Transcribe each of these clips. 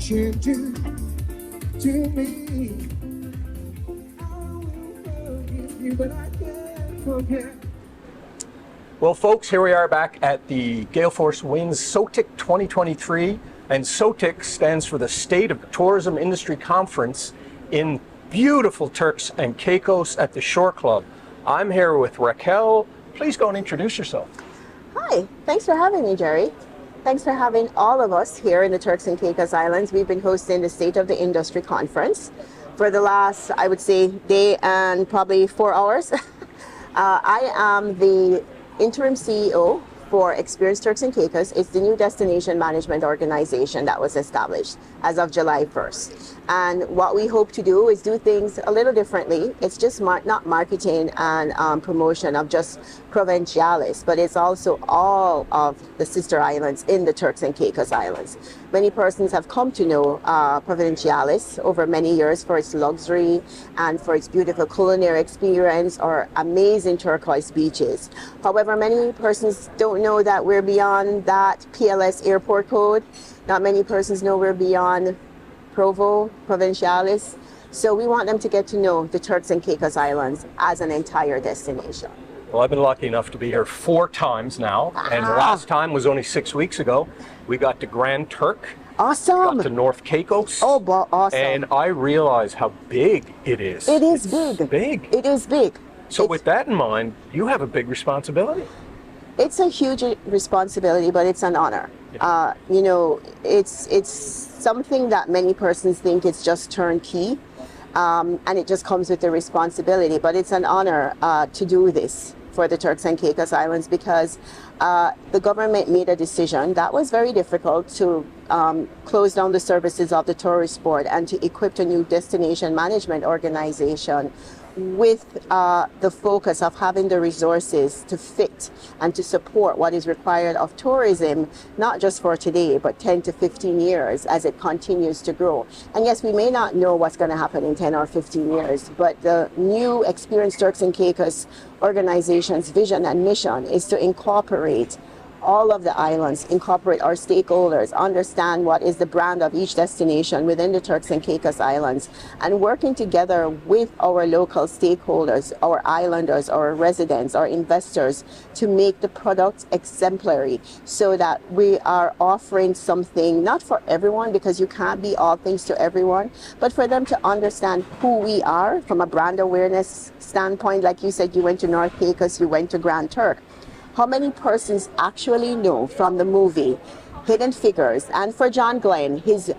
what you do to me. I will forgive you, but I can't forget. Well, folks, here we are back at the Gale Force Winds SOTIC 2023, and SOTIC stands for the State of Tourism Industry Conference in beautiful Turks and Caicos at the Shore Club. I'm here with Racquel. Please go and introduce yourself. Hi, thanks for having me, Jerry. Thanks for having all of us here in the Turks and Caicos Islands. We've been hosting the State of the Industry Conference for the last, I would say, day and probably 4 hours. I am the Interim CEO for Experience Turks and Caicos. It's the new destination management organization that was established as of July 1st. And what we hope to do is do things a little differently. It's just not marketing and promotion of just Provincialis, but it's also all of the sister islands in the Turks and Caicos Islands. Many persons have come to know Provincialis over many years for its luxury and for its beautiful culinary experience or amazing turquoise beaches. However, many persons don't know that we're beyond that PLS airport code. Not many persons know we're beyond Provo, Provincialis. So we want them to get to know the Turks and Caicos Islands as an entire destination. Well, I've been lucky enough to be here 4 times now, and the last time was only 6 weeks ago. We got to Grand Turk. Awesome. Got to North Caicos. Oh, awesome. And I realize how big it is. It's big. Big. It is big. So with that in mind, you have a big responsibility. It's a huge responsibility, but it's an honor. Yeah. It's something that many persons think it's just turnkey, and it just comes with the responsibility. But it's an honor to do this for the Turks and Caicos Islands because the government made a decision that was very difficult to close down the services of the tourist board and to equip a new destination management organization with the focus of having the resources to fit and to support what is required of tourism, not just for today, but 10 to 15 years as it continues to grow. And yes, we may not know what's going to happen in 10 or 15 years, but the new Experience Turks and Caicos organization's vision and mission is to incorporate all of the islands, incorporate our stakeholders, understand what is the brand of each destination within the Turks and Caicos Islands, and working together with our local stakeholders, our islanders, our residents, our investors, to make the product exemplary so that we are offering something not for everyone, because you can't be all things to everyone, but for them to understand who we are from a brand awareness standpoint. Like you said, you went to North Caicos, you went to Grand Turk. How many persons actually know from the movie Hidden Figures, and for John Glenn, his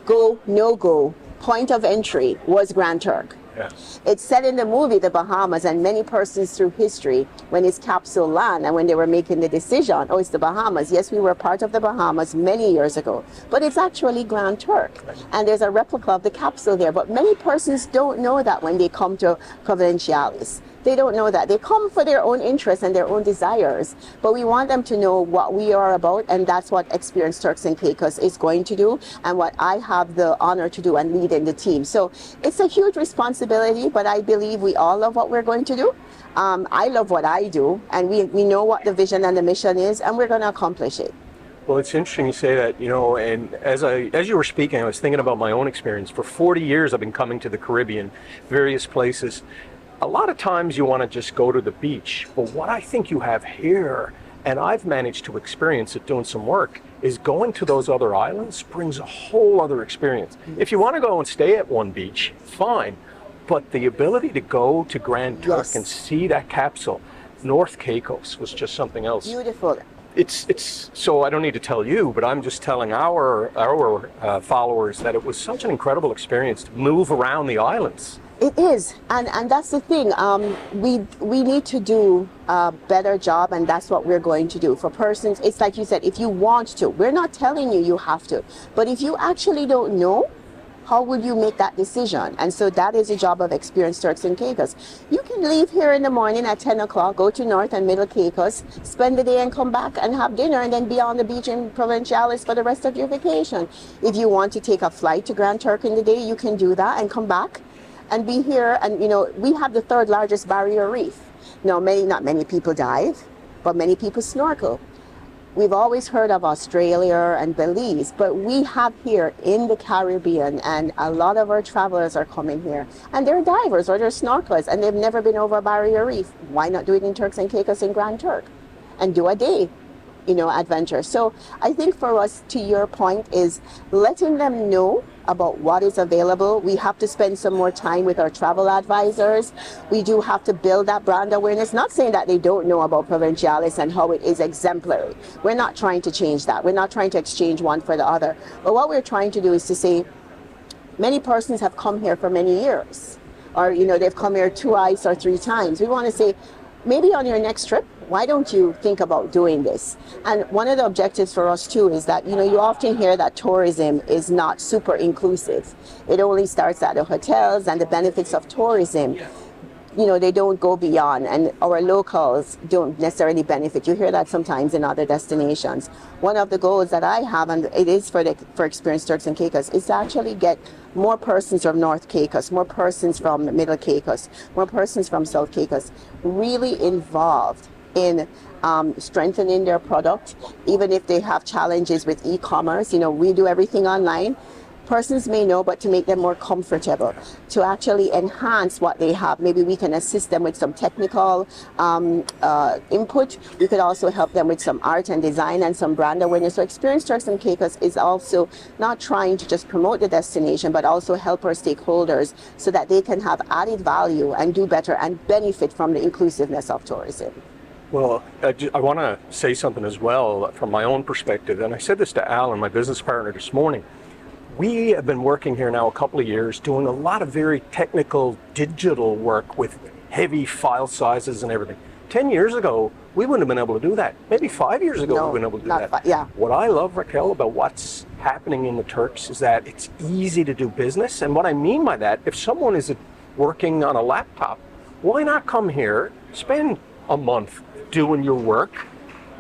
go, no-go point of entry was Grand Turk. Yes. It's set in the movie The Bahamas, and many persons through history, when his capsule landed and when they were making the decision, oh, it's the Bahamas. Yes, we were part of the Bahamas many years ago, but it's actually Grand Turk. And there's a replica of the capsule there, but many persons don't know that when they come to Provincialis. They don't know that. They come for their own interests and their own desires, but we want them to know what we are about, and that's what Experience Turks and Caicos is going to do, and what I have the honor to do and lead in the team. So it's a huge responsibility, but I believe we all love what we're going to do. I love what I do, and we know what the vision and the mission is, and we're going to accomplish it. Well, it's interesting you say that, and as you were speaking, I was thinking about my own experience. For 40 years, I've been coming to the Caribbean, various places. A lot of times you want to just go to the beach, but what I think you have here, and I've managed to experience it doing some work, is going to those other islands brings a whole other experience. If you want to go and stay at one beach, fine, but the ability to go to Grand Turk Yes. and see that capsule, North Caicos was just something else. Beautiful. It's so I don't need to tell you, but I'm just telling our followers that it was such an incredible experience to move around the islands. It is, and that's the thing. We need to do a better job, and that's what we're going to do. For persons, it's like you said, if you want to, we're not telling you you have to, but if you actually don't know, how would you make that decision? And so that is the job of Experience Turks and Caicos. You can leave here in the morning at 10 o'clock, go to North and Middle Caicos, spend the day and come back and have dinner, and then be on the beach in Provincialis for the rest of your vacation. If you want to take a flight to Grand Turk in the day, you can do that and come back and be here. And we have the 3rd largest barrier reef. Now, not many people dive, but many people snorkel. we've always heard of Australia and Belize, but we have here in the Caribbean, and a lot of our travelers are coming here, and they're divers or they're snorkelers, and they've never been over Barrier Reef. Why not do it in Turks and Caicos in Grand Turk and do a day, adventure? So I think for us, to your point, is letting them know about what is available. We have to spend some more time with our travel advisors. We do have to build that brand awareness, not saying that they don't know about Provincialis and how it is exemplary. We're not trying to change that. We're not trying to exchange one for the other. But what we're trying to do is to say, many persons have come here for many years, or they've come here twice or three times. We want to say, maybe on your next trip, why don't you think about doing this? And one of the objectives for us too is that, you often hear that tourism is not super inclusive. It only starts at the hotels, and the benefits of tourism, they don't go beyond, and our locals don't necessarily benefit. You hear that sometimes in other destinations. One of the goals that I have, and it is for Experienced Turks and Caicos, is to actually get more persons from North Caicos, more persons from Middle Caicos, more persons from South Caicos really involved in strengthening their product, even if they have challenges with e-commerce. We do everything online. Persons may know, but to make them more comfortable, to actually enhance what they have. Maybe we can assist them with some technical input. We could also help them with some art and design and some brand awareness. So Experienced Turks and Caicos is also not trying to just promote the destination, but also help our stakeholders so that they can have added value and do better and benefit from the inclusiveness of tourism. Well, I want to say something as well from my own perspective, and I said this to Alan, my business partner, this morning. We have been working here now a couple of years doing a lot of very technical digital work with heavy file sizes and everything. 10 years ago, we wouldn't have been able to do that. Maybe 5 years ago, we wouldn't have been able to do that. Yeah. What I love, Racquel, about what's happening in the Turks is that it's easy to do business. And what I mean by that, if someone is working on a laptop, why not come here, spend a month doing your work,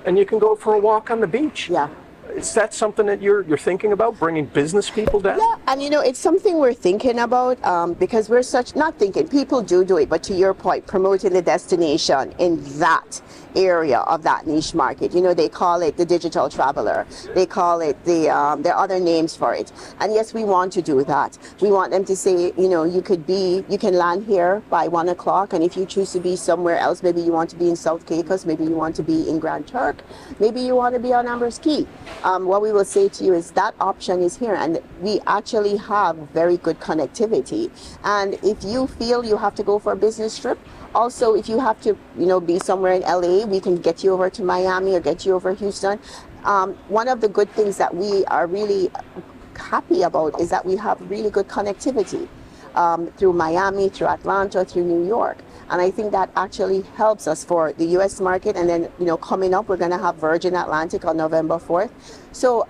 and you can go for a walk on the beach? Yeah. Is that something that you're thinking about, bringing business people down? Yeah, and it's something we're thinking about because we're not thinking, people do it, but to your point, promoting the destination in that area of that niche market. They call it the digital traveler. They call it there are other names for it. And yes, we want to do that. We want them to say, you can land here by 1 o'clock, and if you choose to be somewhere else, maybe you want to be in South Caicos, maybe you want to be in Grand Turk, maybe you want to be on Amber's Key. What we will say to you is that option is here, and we actually have very good connectivity. And if you feel you have to go for a business trip, also if you have to be somewhere in LA, we can get you over to Miami or get you over Houston. One of the good things that we are really happy about is that we have really good connectivity through Miami, through Atlanta, through New York. And I think that actually helps us for the US market. And then, coming up, we're going to have Virgin Atlantic on November 4th. So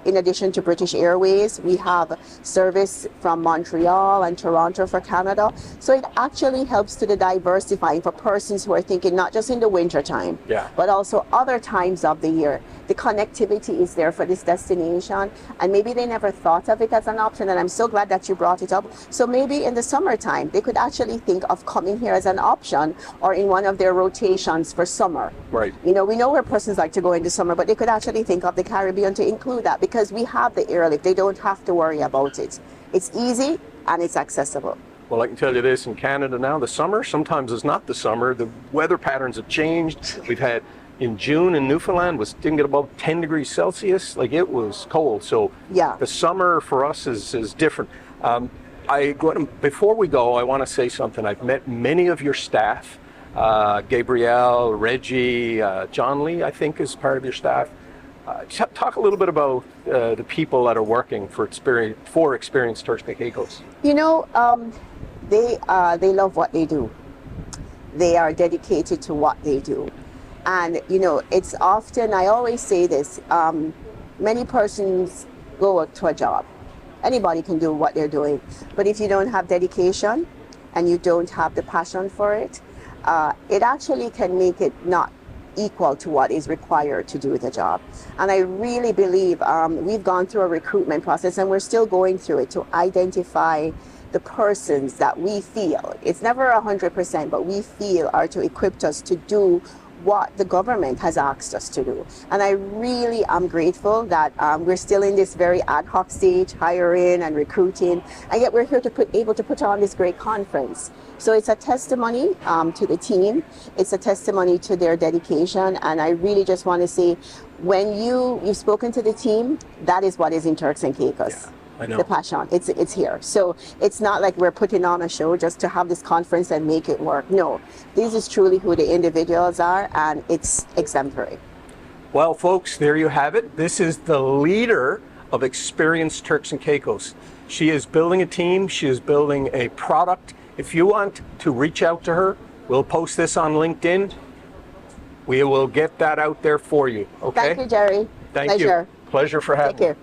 in addition to British Airways, we have service from Montreal and Toronto for Canada. So it actually helps to the diversifying for persons who are thinking not just in the winter time, but also other times of the year. The connectivity is there for this destination, and maybe they never thought of it as an option, and I'm so glad that you brought it up. So maybe in the summertime, they could actually think of coming here as an option or in one of their rotations for summer. Right. We know where persons like to go in the summer, but they could actually think of the Caribbean to include that because we have the airlift. They don't have to worry about it. It's easy and it's accessible. Well, I can tell you this, in Canada now, the summer sometimes is not the summer. The weather patterns have changed. We've had in June in Newfoundland didn't get above 10 degrees Celsius. Like, it was cold. So the summer for us is different. Before we go, I want to say something. I've met many of your staff. Gabrielle, Reggie, John Lee, I think, is part of your staff. Talk a little bit about the people that are working for Experienced Turks and Caicos. They love what they do. They are dedicated to what they do. And, it's often, I always say this, many persons go to a job. Anybody can do what they're doing. But if you don't have dedication and you don't have the passion for it, it actually can make it not equal to what is required to do the job. And I really believe we've gone through a recruitment process, and we're still going through it, to identify the persons that we feel, it's never 100%, but we feel are to equip us to do what the government has asked us to do. And I really am grateful that we're still in this very ad hoc stage, hiring and recruiting, and yet we're here to able to put on this great conference. So it's a testimony to the team. It's a testimony to their dedication. And I really just want to say, when you've spoken to the team, that is what is in Turks and Caicos. Yeah, I know. The passion, it's here. So it's not like we're putting on a show just to have this conference and make it work. No, this is truly who the individuals are, and it's exemplary. Well, folks, there you have it. This is the leader of Experienced Turks and Caicos. She is building a team. She is building a product. If you want to reach out to her, we'll post this on LinkedIn. We will get that out there for you. Okay? Thank you, Jerry. Thank Pleasure. you. Pleasure for having Take me. care.